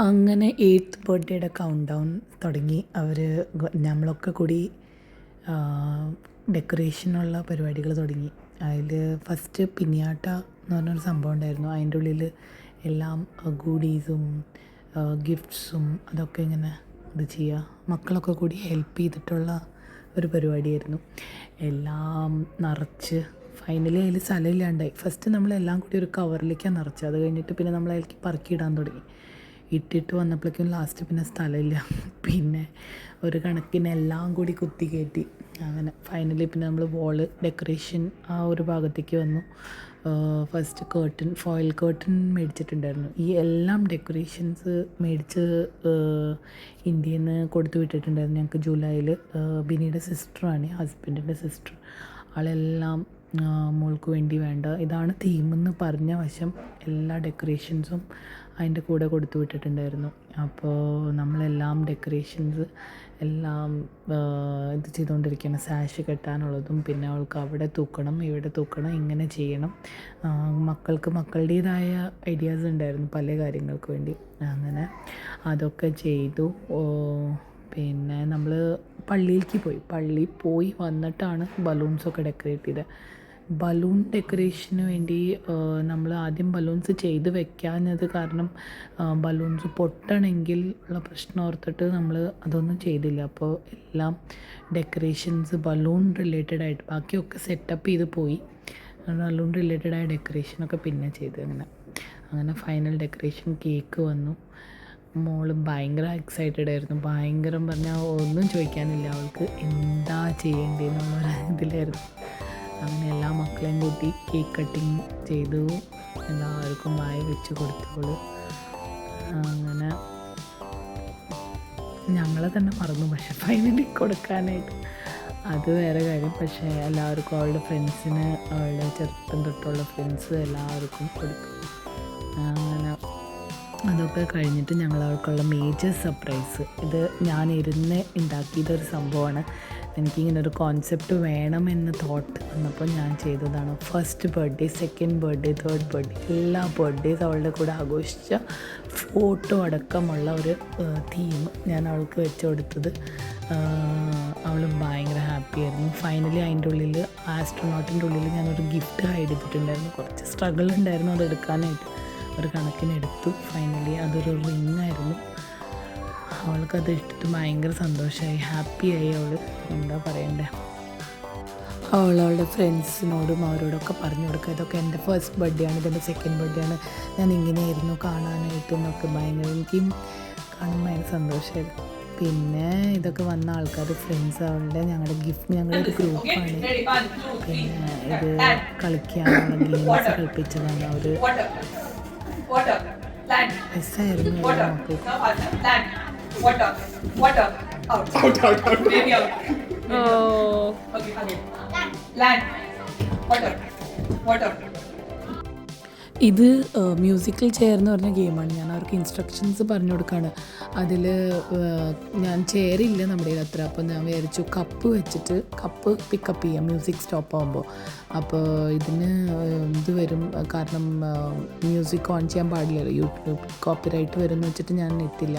അങ്ങനെ 8th ബർത്ത്ഡേയുടെ count down തുടങ്ങി. നമ്മളൊക്കെ കൂടി ഡെക്കറേഷനുള്ള പരിപാടികൾ തുടങ്ങി. അതിൽ ഫസ്റ്റ് പിനിയാട്ട എന്ന് പറഞ്ഞൊരു സംഭവം ഉണ്ടായിരുന്നു. അതിൻ്റെ ഉള്ളിൽ എല്ലാം ഗൂഡീസും ഗിഫ്റ്റ്സും അതൊക്കെ ഇങ്ങനെ ഇത് ചെയ്യുക. മക്കളൊക്കെ കൂടി ഹെൽപ്പ് ചെയ്തിട്ടുള്ള ഒരു പരിപാടിയായിരുന്നു. എല്ലാം നിറച്ച് ഫൈനലി അതിൽ സ്ഥലമില്ലാണ്ടായി. ഫസ്റ്റ് നമ്മളെല്ലാം കൂടി ഒരു കവറിലേക്കാണ് നിറച്ചത്. അത് കഴിഞ്ഞിട്ട് പിന്നെ നമ്മൾ അതിലേക്ക് പറക്കിയിടാൻ തുടങ്ങി. ഇട്ടിട്ട് വന്നപ്പോഴേക്കും ലാസ്റ്റ് പിന്നെ സ്ഥലമില്ല. പിന്നെ ഒരു കണക്കിന് എല്ലാം കൂടി കുത്തി കയറ്റി. അങ്ങനെ ഫൈനലി പിന്നെ നമ്മൾ വോള് ഡെക്കറേഷൻ ആ ഒരു ഭാഗത്തേക്ക് വന്നു. ഫസ്റ്റ് ഫോയിൽ കേർട്ടൻ മേടിച്ചിട്ടുണ്ടായിരുന്നു. ഈ എല്ലാം ഡെക്കറേഷൻസ് മേടിച്ച് ഇന്ത്യയിൽ നിന്ന് കൊടുത്തു വിട്ടിട്ടുണ്ടായിരുന്നു ഞങ്ങൾക്ക് ജൂലൈയിൽ. ബിനിയുടെ സിസ്റ്ററാണ്, ഹസ്ബൻഡിൻ്റെ സിസ്റ്റർ. ആളെല്ലാം മോൾക്ക് വേണ്ടി വേണ്ട ഇതാണ് തീമെന്ന് പറഞ്ഞ വശം എല്ലാ ഡെക്കറേഷൻസും അതിൻ്റെ കൂടെ കൊടുത്തു വിട്ടിട്ടുണ്ടായിരുന്നു. അപ്പോൾ നമ്മളെല്ലാം ഡെക്കറേഷൻസ് എല്ലാം ഇത് ചെയ്തുകൊണ്ടിരിക്കുകയാണ്. സാഷ് കെട്ടാനുള്ളതും പിന്നെ അവൾക്ക് അവിടെ തൂക്കണം, ഇവിടെ തൂക്കണം, ഇങ്ങനെ ചെയ്യണം. മക്കൾക്ക് മക്കളുടേതായ ഐഡിയാസ് ഉണ്ടായിരുന്നു പല കാര്യങ്ങൾക്ക് വേണ്ടി. അങ്ങനെ അതൊക്കെ ചെയ്തു. പിന്നെ നമ്മൾ പള്ളിയിൽ പോയി വന്നിട്ടാണ് ബലൂൺസൊക്കെ ഡെക്കറേറ്റ് ചെയ്തത്. ബലൂൺ ഡെക്കറേഷന് വേണ്ടി നമ്മൾ ആദ്യം ബലൂൺസ് ചെയ്ത് വെക്കാഞ്ഞത് കാരണം ബലൂൺസ് പൊട്ടണമെങ്കിൽ ഉള്ള പ്രശ്നം ഓർത്തിട്ട് നമ്മൾ അതൊന്നും ചെയ്തില്ല. അപ്പോൾ എല്ലാം ഡെക്കറേഷൻസ് ബലൂൺ റിലേറ്റഡ് ആയിട്ട് ബാക്കിയൊക്കെ സെറ്റപ്പ് ചെയ്ത് പോയി. ബലൂൺ റിലേറ്റഡായ ഡെക്കറേഷനൊക്കെ പിന്നെ ചെയ്ത്. അങ്ങനെ ഫൈനൽ ഡെക്കറേഷൻ കേക്ക് വന്നു. മോള് ഭയങ്കര എക്സൈറ്റഡ് ആയിരുന്നു. ഭയങ്കരം പറഞ്ഞാൽ ഒന്നും ചോദിക്കാനില്ല. അവൾക്ക് എന്താ ചെയ്യേണ്ടതെന്നുള്ളൊരു ഇതിലായിരുന്നു. അങ്ങനെ എല്ലാ മക്കളെയും കൂട്ടി കേക്ക് കട്ടിങ് ചെയ്തു. എല്ലാവർക്കും വായ വെച്ച് കൊടുത്തോളൂ. അങ്ങനെ ഞങ്ങളെ തന്നെ മറന്നു പക്ഷെ ഫൈനലി കൊടുക്കാനായിട്ട്. അത് വേറെ കാര്യം. പക്ഷേ എല്ലാവർക്കും അവളുടെ ഫ്രണ്ട്സിന്, അവളുടെ ചെറുപ്പം തൊട്ടുള്ള ഫ്രണ്ട്സ് എല്ലാവർക്കും കൊടുത്തു. അങ്ങനെ അതൊക്കെ കഴിഞ്ഞിട്ട് ഞങ്ങൾ അവൾക്കുള്ള മേജർ സർപ്രൈസ്, ഇത് ഞാനിരുന്ന് ഉണ്ടാക്കിയതൊരു സംഭവമാണ്. എനിക്കിങ്ങനെ ഒരു കോൺസെപ്റ്റ് വേണമെന്ന് തോട്ട് വന്നപ്പോൾ ഞാൻ ചെയ്തതാണ്. First birthday, second birthday, third birthday എല്ലാ ബർത്ത്ഡേസ് അവളുടെ കൂടെ ആഘോഷിച്ച ഫോട്ടോ അടക്കമുള്ള ഒരു തീം ഞാൻ അവൾക്ക് വെച്ച് കൊടുത്തത്. അവൾ ഭയങ്കര ഹാപ്പി ആയിരുന്നു. ഫൈനലി അതിൻ്റെ ഉള്ളിൽ ആസ്ട്രോനോട്ടിൻ്റെ ഉള്ളിൽ ഞാനൊരു ഗിഫ്റ്റ് ഹൈഡ് ചെയ്തിട്ടുണ്ടായിരുന്നു. കുറച്ച് സ്ട്രഗിൾ ഉണ്ടായിരുന്നു അത് എടുക്കാനായിട്ട്. ഒരു കണക്കിനെടുത്തു. ഫൈനലി അതൊരു റിങ്ങായിരുന്നു. അവൾക്കത് ഇട്ടിട്ട് ഭയങ്കര സന്തോഷമായി, ഹാപ്പിയായി. അവൾ എന്താ പറയണ്ടേ, അവളുടെ ഫ്രണ്ട്സിനോടും അവരോടൊക്കെ പറഞ്ഞു കൊടുക്കുക ഇതൊക്കെ എൻ്റെ ഫസ്റ്റ് ബർത്ത്ഡേ ആണ്, ഇതെൻ്റെ സെക്കൻഡ് ബർത്ത്ഡേ ആണ്, ഞാൻ ഇങ്ങനെയായിരുന്നു കാണാനായിട്ട് എന്നൊക്കെ. എനിക്കും കാണുമ്പോൾ ഭയങ്കര സന്തോഷമായിരുന്നു. പിന്നെ ഇതൊക്കെ വന്ന ആൾക്കാർ ഫ്രണ്ട്സ്, ഞങ്ങളുടെ ഒരു ഗ്രൂപ്പാണ്. പിന്നെ ഇത് കളിക്കാനുള്ള ഗെയിംസ് കളിപ്പിച്ചതാണ്. ഒരു രസമായിരുന്നു നമുക്ക്. ഇത് മ്യൂസിക്കൽ ചെയർ എന്ന് പറഞ്ഞ ഗെയിമാണ്. ഞാൻ അവർക്ക് ഇൻസ്ട്രക്ഷൻസ് പറഞ്ഞു കൊടുക്കുകയാണ്. അതിൽ ഞാൻ ചെയറില്ല നമ്മുടെ അത്ര. അപ്പോൾ ഞാൻ വിചാരിച്ചു കപ്പ് വെച്ചിട്ട് കപ്പ് പിക്കപ്പ് ചെയ്യാം മ്യൂസിക് സ്റ്റോപ്പ് ആകുമ്പോൾ. അപ്പോൾ ഇതിന് ഇത് വരും, കാരണം മ്യൂസിക് ഓൺ ചെയ്യാൻ പാടില്ലല്ലോ, യൂട്യൂബ് കോപ്പിറൈറ്റ് വരും എന്ന് വെച്ചിട്ട് ഞാൻ ഇട്ടില്ല.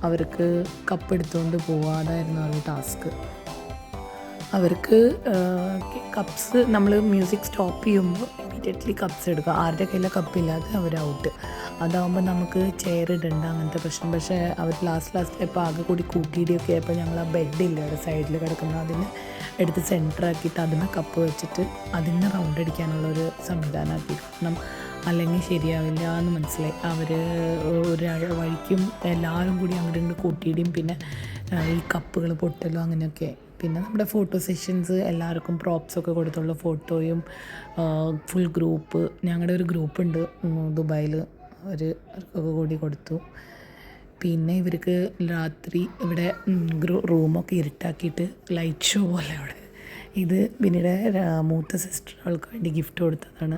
അവർക്ക് കപ്പ് എടുത്തുകൊണ്ട് പോവാതായിരുന്നു അവരുടെ ടാസ്ക്. അവർക്ക് കപ്സ് നമ്മൾ മ്യൂസിക് സ്റ്റോപ്പ് ചെയ്യുമ്പോൾ ഇമ്മീഡിയറ്റ്ലി കപ്സ് എടുക്കുക. ആരുടെ കയ്യിലെ കപ്പില്ലാതെ അവർ ഔട്ട്. അതാകുമ്പോൾ നമുക്ക് ചെയർ ഇടണ്ട അങ്ങനത്തെ പ്രശ്നം. പക്ഷേ അവർ ലാസ്റ്റിലായപ്പോൾ ആകെ കൂടി കൂട്ടിയിടിയൊക്കെ ആയപ്പോൾ ഞങ്ങൾ ആ ബെഡില്ല അവിടെ സൈഡിൽ കിടക്കുന്ന അതിന് എടുത്ത് സെൻറ്ററാക്കിയിട്ട് അതിനെ കപ്പ് വെച്ചിട്ട് അതിന് റൗണ്ട് അടിക്കാനുള്ളൊരു സംവിധാനമാക്കി. കാരണം അല്ലെങ്കിൽ ശരിയാവില്ല എന്ന് മനസ്സിലായി. അവർ ഒരു വഴിക്കും എല്ലാവരും കൂടി അങ്ങോട്ട് കൂട്ടിയിടിയും പിന്നെ ഈ കപ്പുകൾ പൊട്ടലും അങ്ങനെയൊക്കെ. പിന്നെ നമ്മുടെ ഫോട്ടോ സെഷൻസ് എല്ലാവർക്കും പ്രോപ്സൊക്കെ കൊടുത്തുള്ള ഫോട്ടോയും ഫുൾ ഗ്രൂപ്പ്, ഞങ്ങളുടെ ഒരു ഗ്രൂപ്പുണ്ട് ദുബായിൽ, അവർക്കൊക്കെ കൂടി കൊടുത്തു. പിന്നെ ഇവർക്ക് രാത്രി ഇവിടെ റൂമൊക്കെ ഇരുട്ടാക്കിയിട്ട് ലൈറ്റ് ഷോ പോലെ അവിടെ. ഇത് പിന്നീട് മൂത്ത സിസ്റ്റർ അവൾക്ക് വേണ്ടി ഗിഫ്റ്റ് കൊടുത്തതാണ്.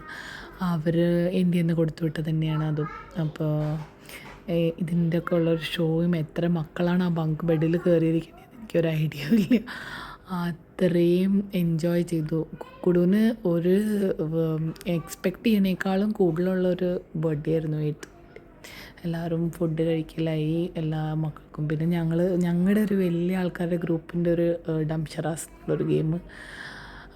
അവർ ഇന്ത്യയിൽ നിന്ന് കൊടുത്തു വിട്ടത് തന്നെയാണ് അതും. അപ്പോൾ ഇതിൻ്റെ ഒക്കെ ഉള്ളൊരു ഷോയും എത്ര മക്കളാണ് ആ ബങ്ക് ബെഡിൽ കയറിയിരിക്കുന്നത് എനിക്കൊരു ഐഡിയ ഇല്ല. അത്രയും എൻജോയ് ചെയ്തു. കുക്കുടുവിന് ഒരു എക്സ്പെക്റ്റ് ചെയ്യണേക്കാളും കൂടുതലുള്ളൊരു ബർത്ത്ഡേ ആയിരുന്നു. എല്ലാവരും ഫുഡ് കഴിക്കലായി എല്ലാ മക്കൾക്കും. പിന്നെ ഞങ്ങളുടെ ഒരു വലിയ ആൾക്കാരുടെ ഗ്രൂപ്പിൻ്റെ ഒരു ഡംഷറാസ് എന്നുള്ളൊരു ഗെയിം,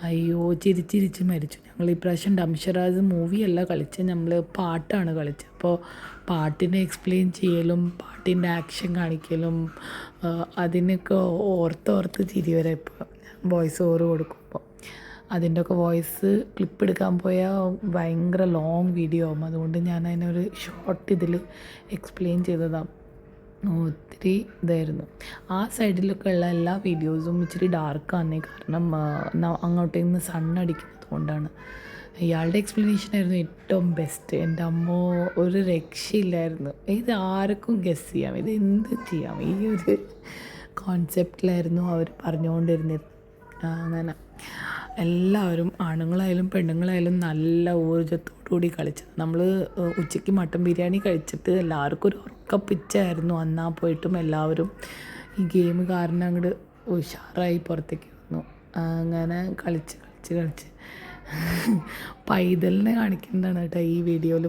അയ്യോ ചിരിച്ചിരിച്ച് മരിച്ചു. ഞങ്ങൾ ഇപ്രാവശ്യം ഡംഷറാസ് മൂവിയല്ല കളിച്ചത്, നമ്മൾ പാട്ടാണ് കളിച്ചത്. അപ്പോൾ പാട്ടിനെ എക്സ്പ്ലെയിൻ ചെയ്യലും പാട്ടിൻ്റെ ആക്ഷൻ കാണിക്കലും അതിനൊക്കെ ഓർത്തോർത്ത് ചിരി വരെ ഇപ്പോൾ വോയിസ് ഓവർ കൊടുക്കുമ്പോൾ. അതിൻ്റെയൊക്കെ വോയിസ് ക്ലിപ്പ് എടുക്കാൻ പോയാൽ ഭയങ്കര ലോങ് വീഡിയോ ആകും. അതുകൊണ്ട് ഞാൻ അതിനൊരു ഷോർട്ട് ഇതിൽ എക്സ്പ്ലെയിൻ ചെയ്തതാണ്. ഒത്തിരി ഇതായിരുന്നു. ആ സൈഡിലൊക്കെ ഉള്ള എല്ലാ വീഡിയോസും ഇച്ചിരി ഡാർക്കാണ്, കാരണം അങ്ങോട്ടേക്ക് നിന്ന് സണ്ണടിക്കുന്നത് കൊണ്ടാണ്. ഇയാളുടെ എക്സ്പ്ലനേഷൻ ആയിരുന്നു ഏറ്റവും ബെസ്റ്റ്. എൻ്റെ അമ്മോ ഒരു രക്ഷയില്ലായിരുന്നു. ഇത് ആർക്കും ഗസ് ചെയ്യാം, ഇത് എന്ത് ചെയ്യാം, ഈ ഒരു കോൺസെപ്റ്റിലായിരുന്നു അവർ പറഞ്ഞുകൊണ്ടിരുന്നത്. അങ്ങനെ എല്ലാവരും ആണുങ്ങളായാലും പെണ്ണുങ്ങളായാലും നല്ല ഊർജ്ജത്തോടുകൂടി കളിച്ചത്. നമ്മൾ ഉച്ചയ്ക്ക് മട്ടൻ ബിരിയാണി കഴിച്ചിട്ട് എല്ലാവർക്കും ഒരു ഉറക്കപ്പിച്ചായിരുന്നു. അന്നാ പോയിട്ടും എല്ലാവരും ഈ ഗെയിം കാരണം അങ്ങോട്ട് ഉഷാറായി പുറത്തേക്ക് വന്നു. അങ്ങനെ കളിച്ച് പൈതലിനെ കാണിക്കുന്നതാണ് കേട്ടോ ഈ വീഡിയോയിൽ.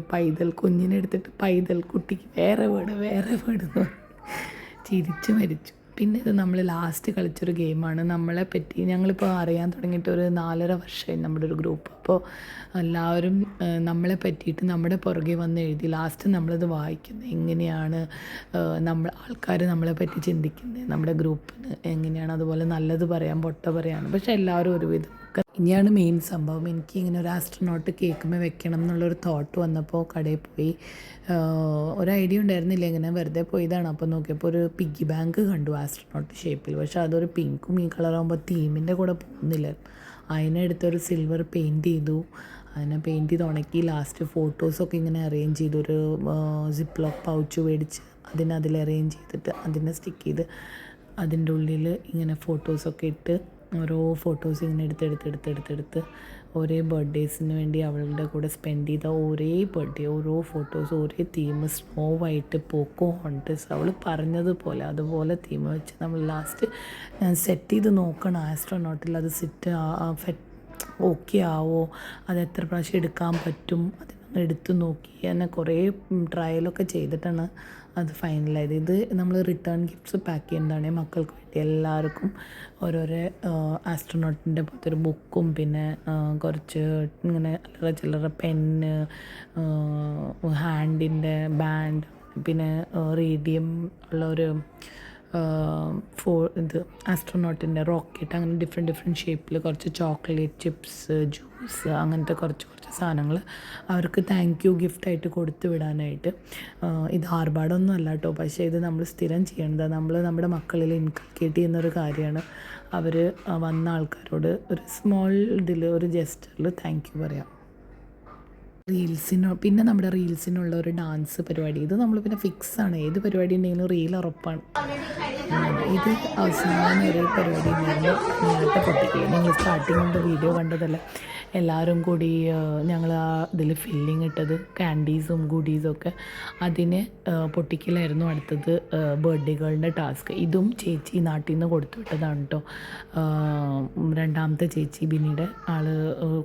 കുഞ്ഞിനെ എടുത്തിട്ട് പൈതൽ കുട്ടിക്ക് വേറെ വീട് ചിരിച്ചു മരിച്ചു. പിന്നെ ഇത് നമ്മൾ ലാസ്റ്റ് കളിച്ചൊരു ഗെയിമാണ്. ഞങ്ങളിപ്പോൾ അറിയാൻ തുടങ്ങിയിട്ട് ഒരു 4.5 വർഷമായി നമ്മുടെ ഒരു ഗ്രൂപ്പ്. അപ്പോൾ എല്ലാവരും നമ്മളെ പറ്റിയിട്ട് നമ്മുടെ പുറകെ വന്ന് എഴുതി. ലാസ്റ്റ് നമ്മളിത് വായിക്കുന്നത് എങ്ങനെയാണ് ആൾക്കാർ നമ്മളെ പറ്റി ചിന്തിക്കുന്നത്, നമ്മുടെ ഗ്രൂപ്പിന് എങ്ങനെയാണ്, അതുപോലെ നല്ലത് പറയാം പൊട്ട പറയാണ്. പക്ഷേ എല്ലാവരും ഒരുവിധം ഇനിയാണ് മെയിൻ സംഭവം. എനിക്ക് ഇങ്ങനെ ഒരു ആസ്ട്രോനോട്ട് കേൾക്കുമ്പോൾ വെക്കണം എന്നുള്ളൊരു തോട്ട് വന്നപ്പോൾ കടയിൽ പോയി. ഒരു ഐഡിയ ഉണ്ടായിരുന്നില്ല, ഇങ്ങനെ വെറുതെ പോയതാണ്. അപ്പോൾ നോക്കിയപ്പോൾ ഒരു പിഗ്ഗി ബാങ്ക് കണ്ടു ആസ്ട്രോനോട്ട് ഷേപ്പിൽ. പക്ഷേ അതൊരു പിങ്കും ഈ കളറാകുമ്പോൾ തീമിൻ്റെ കൂടെ പോകുന്നില്ല. അതിനെടുത്തൊരു സിൽവർ പെയിൻറ്റ് ചെയ്തു. അതിനെ പെയിൻറ്റ് ചെയ്ത് ഉണക്കി ലാസ്റ്റ് ഫോട്ടോസൊക്കെ ഇങ്ങനെ അറേഞ്ച് ചെയ്തു. ഒരു സിപ്പ് ലോക്ക് പൗച്ച് മേടിച്ച് അതിൽ അറേഞ്ച് ചെയ്തിട്ട് അതിനെ സ്റ്റിക്ക് ചെയ്ത് അതിൻ്റെ ഉള്ളിൽ ഇങ്ങനെ ഫോട്ടോസൊക്കെ ഇട്ട് ഓരോ ഫോട്ടോസ് ഇങ്ങനെ എടുത്ത് ഒരേ ബർത്ത്ഡേസിന് വേണ്ടി അവളുടെ കൂടെ സ്പെൻഡ് ചെയ്ത ഓരോ ഫോട്ടോസ് ഒരേ തീം, സ്നോ വൈറ്റ്, പോക്കോ ഹോണ്ടസ്, അവൾ പറഞ്ഞതുപോലെ അതുപോലെ തീം വെച്ച് നമ്മൾ ലാസ്റ്റ് സെറ്റ് ചെയ്ത് നോക്കണം ആസ്ട്രോനോട്ടിൽ. അത് ഓക്കെ ആവോ, അത് എത്ര പ്രാവശ്യം എടുക്കാൻ പറ്റും, അതിനൊന്ന് എടുത്ത് നോക്കി. അങ്ങനെ കുറേ ട്രയലൊക്കെ ചെയ്തിട്ടാണ് അത് ഫൈനലായത്. ഇത് നമ്മൾ റിട്ടേൺ ഗിഫ്റ്റ്സ് പാക്ക് ചെയ്യുന്നതാണ് മക്കൾക്ക് വേണ്ടി. എല്ലാവർക്കും ഓരോരോ ആസ്ട്രോനോട്ടിൻ്റെ പോലത്തെ ഒരു ബുക്കും പിന്നെ കുറച്ച് ഇങ്ങനെ അല്ലറ ചില്ലറ പെന്ന്, ഹാൻഡിൻ്റെ ബാൻഡ്, പിന്നെ റേഡിയം ഉള്ളൊരു ആസ്ട്രോനോട്ടിൻ്റെ റോക്കറ്റ്, അങ്ങനെ ഡിഫറെൻറ്റ് ഷേപ്പിൽ കുറച്ച് ചോക്ലേറ്റ് ചിപ്സ്, ജ്യൂസ്, അങ്ങനത്തെ കുറച്ച് സാധനങ്ങൾ അവർക്ക് താങ്ക് യു ഗിഫ്റ്റായിട്ട് കൊടുത്തു വിടാനായിട്ട്. ഇത് ആർഭാടമൊന്നും അല്ല കേട്ടോ, പക്ഷേ ഇത് നമ്മൾ സ്ഥിരം ചെയ്യേണ്ടത്. നമ്മുടെ മക്കളിൽ ഇൻകൾക്കേറ്റ് ചെയ്യുന്നൊരു കാര്യമാണ്. അവർ വന്ന ആൾക്കാരോട് ഒരു സ്മോൾ ഒരു ജസ്റ്ററിൽ താങ്ക് യു പറയാം. പിന്നെ നമ്മുടെ റീൽസിനുള്ള ഒരു ഡാൻസ് പരിപാടി. ഇത് നമ്മൾ പിന്നെ ഫിക്സാണ്, ഏത് പരിപാടി ഉണ്ടെങ്കിലും റീൽ ഉറപ്പാണ്. ഇത് അവസാനം ഒരു പരിപാടി ഉണ്ടായിരുന്നു, നേരത്തെ പൊട്ടിക്കുക. നിങ്ങൾ സ്റ്റാർട്ടിങ്ങിൻ്റെ വീഡിയോ കണ്ടതല്ലേ, എല്ലാവരും കൂടി ഞങ്ങൾ ഇതിൽ ഫില്ലിങ് ഇട്ടത് കാൻഡീസും ഗുഡീസും ഒക്കെ അതിന് പൊട്ടിക്കലായിരുന്നു അടുത്തത്. ബർത്ത്ഡേ ഗേളിൻ്റെ ടാസ്ക് ഇതും ചേച്ചി നാട്ടിൽ നിന്ന് കൊടുത്തു വിട്ടതാണ് കേട്ടോ. രണ്ടാമത്തെ ചേച്ചി ബിനിയുടെ ആൾ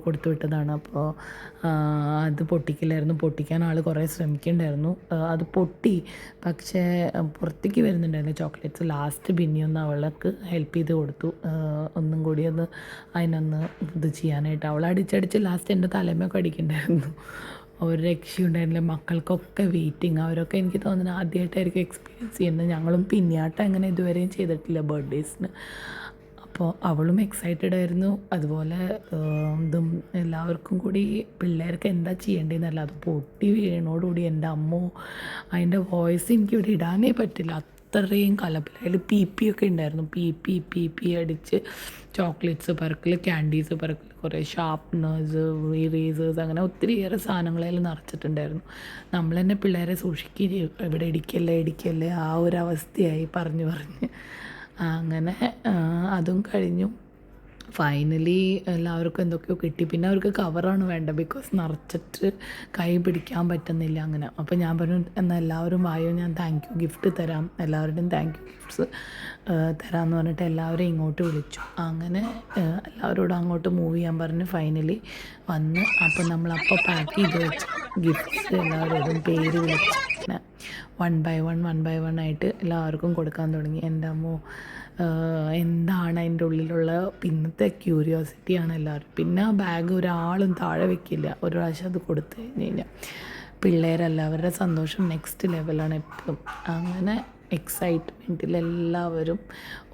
കൊടുത്തു വിട്ടതാണ്. അപ്പോൾ അത് പൊട്ടിക്കലായിരുന്നു. പൊട്ടിക്കാൻ ആൾ കുറേ ശ്രമിക്കുന്നുണ്ടായിരുന്നു. അത് പൊട്ടി, പക്ഷേ പുറത്തേക്ക് വരുന്നുണ്ടായിരുന്നു ചോക്ലേറ്റ്സ്. ലാസ്റ്റ് ബിന്നി ഒന്ന് അവൾക്ക് ഹെൽപ്പ് ചെയ്ത് കൊടുത്തു, ഒന്നും കൂടി അതിനൊന്ന് ഇത് ചെയ്യാനായിട്ട്. അവൾ അടിച്ചടിച്ച് ലാസ്റ്റ് എൻ്റെ തലമൊക്കെ അടിക്കണ്ടായിരുന്നു. ഒരു രക്ഷയുണ്ടായിരുന്നില്ല. മക്കൾക്കൊക്കെ വെയിറ്റിംഗ്. അവരൊക്കെ എനിക്ക് തോന്നുന്നത് ആദ്യമായിട്ടായിരിക്കും എക്സ്പീരിയൻസ് ചെയ്യുന്നത്. ഞങ്ങളും പിന്നാട്ടം അങ്ങനെ ഇതുവരെയും ചെയ്തിട്ടില്ല ബർത്ത്ഡേസിന്. അപ്പോൾ അവളും എക്സൈറ്റഡ് ആയിരുന്നു. അതുപോലെ ഇതും എല്ലാവർക്കും കൂടി പിള്ളേർക്ക് എന്താ ചെയ്യേണ്ടതെന്നല്ല, അത് പൊട്ടി വീണോടുകൂടി എൻ്റെ അമ്മോ അതിൻ്റെ വോയിസ് എനിക്കിവിടെ ഇടാനേ പറ്റില്ല, അത്രയും കലപ്പിൽ. അതിൽ പി ഒക്കെ ഉണ്ടായിരുന്നു. പി അടിച്ച് ചോക്ലേറ്റ്സ് പറക്കൽ, ക്യാൻഡീസ് പറക്കൽ, കുറേ ഷാർപ്നേഴ്സ്, ഇറേസേഴ്സ്, അങ്ങനെ ഒത്തിരിയേറെ സാധനങ്ങളതിൽ നിറച്ചിട്ടുണ്ടായിരുന്നു. നമ്മൾ തന്നെ പിള്ളേരെ സൂക്ഷിക്കുകയും ഇവിടെ ഇടിക്കല്ലേ ആ ഒരു അവസ്ഥയായി പറഞ്ഞ് അങ്ങനെ അതും കഴിഞ്ഞു. ഫൈനലി എല്ലാവർക്കും എന്തൊക്കെയോ കിട്ടി. പിന്നെ അവർക്ക് കവറാണ് വേണ്ടത്, ബിക്കോസ് നിറച്ചിട്ട് കൈ പിടിക്കാൻ പറ്റുന്നില്ല അങ്ങനെ. അപ്പോൾ ഞാൻ പറഞ്ഞു എന്നാൽ എല്ലാവരും വായോ, ഞാൻ താങ്ക് യു ഗിഫ്റ്റ് തരാം, എല്ലാവരുടെയും താങ്ക് യു ഗിഫ്റ്റ്സ് തരാമെന്ന് പറഞ്ഞിട്ട് എല്ലാവരും ഇങ്ങോട്ട് വിളിച്ചു. അങ്ങനെ എല്ലാവരോടും അങ്ങോട്ട് മൂവ് ചെയ്യാൻ പറഞ്ഞ് ഫൈനലി വന്ന്. അപ്പോൾ നമ്മളപ്പോൾ പാക്ക് ചെയ്ത് വെച്ച് ഗിഫ്റ്റ്സ് എല്ലാവരോടും പേര് വിളിച്ച് വൺ ബൈ വൺ ആയിട്ട് എല്ലാവർക്കും കൊടുക്കാൻ തുടങ്ങി. എൻ്റെ അമ്മോ, എന്താണ് അതിൻ്റെ ഉള്ളിലുള്ള പിന്നത്തെ ക്യൂരിയോസിറ്റിയാണ് എല്ലാവരും. പിന്നെ ആ ബാഗ് ഒരാളും താഴെ വെക്കില്ല ഒരു പ്രാവശ്യം അത് കൊടുത്തു കഴിഞ്ഞ് കഴിഞ്ഞാൽ. പിള്ളേരല്ല, അവരുടെ സന്തോഷം നെക്സ്റ്റ് ലെവലാണ് എപ്പോഴും. അങ്ങനെ എക്സൈറ്റ്മെൻറ്റിൽ എല്ലാവരും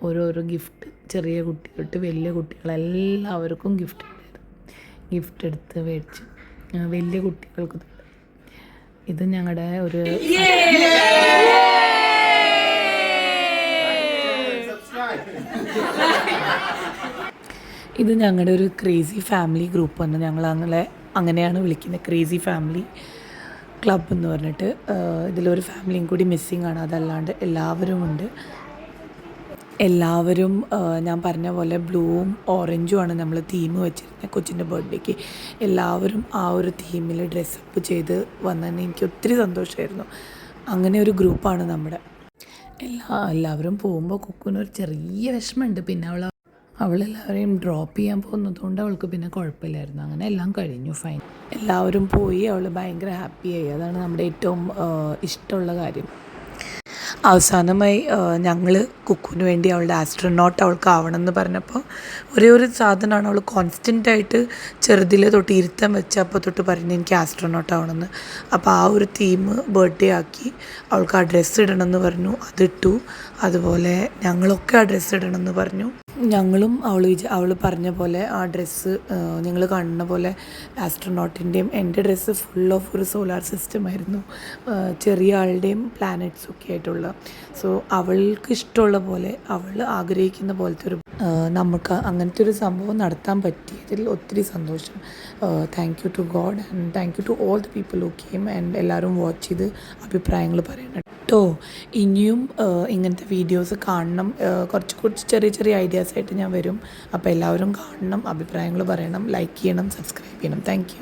ഓരോരോ ഗിഫ്റ്റ്, ചെറിയ കുട്ടി തൊട്ട് വലിയ കുട്ടികളെല്ലാവർക്കും ഗിഫ്റ്റ് ഉണ്ടായിരുന്നു. ഗിഫ്റ്റ് എടുത്ത് മേടിച്ചു. വലിയ കുട്ടികൾക്ക് ഇത് ഞങ്ങളുടെ ഒരു ഇത് ഞങ്ങളുടെ ഒരു ക്രേസി ഫാമിലി ഗ്രൂപ്പ് ആണ്. ഞങ്ങൾ അങ്ങനെയാണ് വിളിക്കുന്നത്, ക്രേസി ഫാമിലി ക്ലബ് എന്ന് പറഞ്ഞിട്ട്. ഇതിലൊരു ഫാമിലിയും കൂടി മിസ്സിങ് ആണ്. അതല്ലാണ്ട് എല്ലാവരും ഉണ്ട്. എല്ലാവരും ഞാൻ പറഞ്ഞ പോലെ ബ്ലൂവും ഓറഞ്ചുമാണ് നമ്മൾ തീം വെച്ചിരുന്നത് കൊച്ചിൻ്റെ ബർത്ത്ഡേക്ക്. എല്ലാവരും ആ ഒരു തീമിൽ ഡ്രസ്സപ്പ് ചെയ്ത് വന്നതിന് എനിക്ക് ഒത്തിരി സന്തോഷമായിരുന്നു. അങ്ങനെ ഒരു ഗ്രൂപ്പാണ് നമ്മുടെ. എല്ലാവരും പോകുമ്പോൾ കുക്കുവിനൊരു ചെറിയ വിഷമമുണ്ട്. പിന്നെ അവളെല്ലാവരെയും ഡ്രോപ്പ് ചെയ്യാൻ പോകുന്നതുകൊണ്ട് അവൾക്ക് പിന്നെ കുഴപ്പമില്ലായിരുന്നു. അങ്ങനെ എല്ലാം കഴിഞ്ഞു, ഫൈൻ. എല്ലാവരും പോയി, അവൾ ഭയങ്കര ഹാപ്പിയായി. അതാണ് നമ്മുടെ ഏറ്റവും ഇഷ്ടമുള്ള കാര്യം. അവസാനമായി ഞങ്ങൾ കുക്കുവിന് വേണ്ടി അവളുടെ ആസ്ട്രോനോട്ട് അവൾക്ക് ആവണമെന്ന് പറഞ്ഞപ്പോൾ ഒരേ ഒരു സാധനമാണ് അവൾ കോൺസ്റ്റൻ്റായിട്ട് ചെറുതിലെ തൊട്ട് ഇരുത്തം വെച്ച് അപ്പോൾ തൊട്ട് പറഞ്ഞ് എനിക്ക് ആസ്ട്രോനോട്ട് ആവണമെന്ന്. അപ്പോൾ ആ ഒരു തീം ബർത്ത്ഡേ ആക്കി. അവൾക്ക് ആ ഡ്രസ്സ് ഇടണമെന്ന് പറഞ്ഞു, അതിട്ടു. അതുപോലെ ഞങ്ങളൊക്കെ ആ ഡ്രസ്സ് ഇടണമെന്ന് പറഞ്ഞു. ഞങ്ങളും അവൾ പറഞ്ഞ പോലെ ആ ഡ്രസ്സ് ഞങ്ങൾ കാണുന്ന പോലെ ആസ്ട്രോനോട്ടിൻ്റെയും എൻ്റെ ഡ്രസ്സ് ഫുൾ ഓഫ് ഒരു സോലാർ സിസ്റ്റം ആയിരുന്നു. ചെറിയ ആളുടെയും പ്ലാനറ്റ്സൊക്കെ ആയിട്ടുള്ള. സോ അവൾക്ക് ഇഷ്ടമുള്ള പോലെ, അവൾ ആഗ്രഹിക്കുന്ന പോലത്തെ ഒരു നമുക്ക് അങ്ങനത്തെ ഒരു സംഭവം നടത്താൻ പറ്റിയതിൽ ഒത്തിരി സന്തോഷം. Thank you to God and thank you to all the people who came and എല്ലാവരും വാച്ച് ചെയ്ത് അഭിപ്രായങ്ങൾ പറയണം കേട്ടോ. ഇനിയും ഇങ്ങനത്തെ വീഡിയോസ് കാണണം. കുറച്ച് ചെറിയ ഐഡിയാസായിട്ട് ഞാൻ വരും. അപ്പോൾ എല്ലാവരും കാണണം, അഭിപ്രായങ്ങൾ പറയണം, ലൈക്ക് ചെയ്യണം, സബ്സ്ക്രൈബ് ചെയ്യണം. Thank you.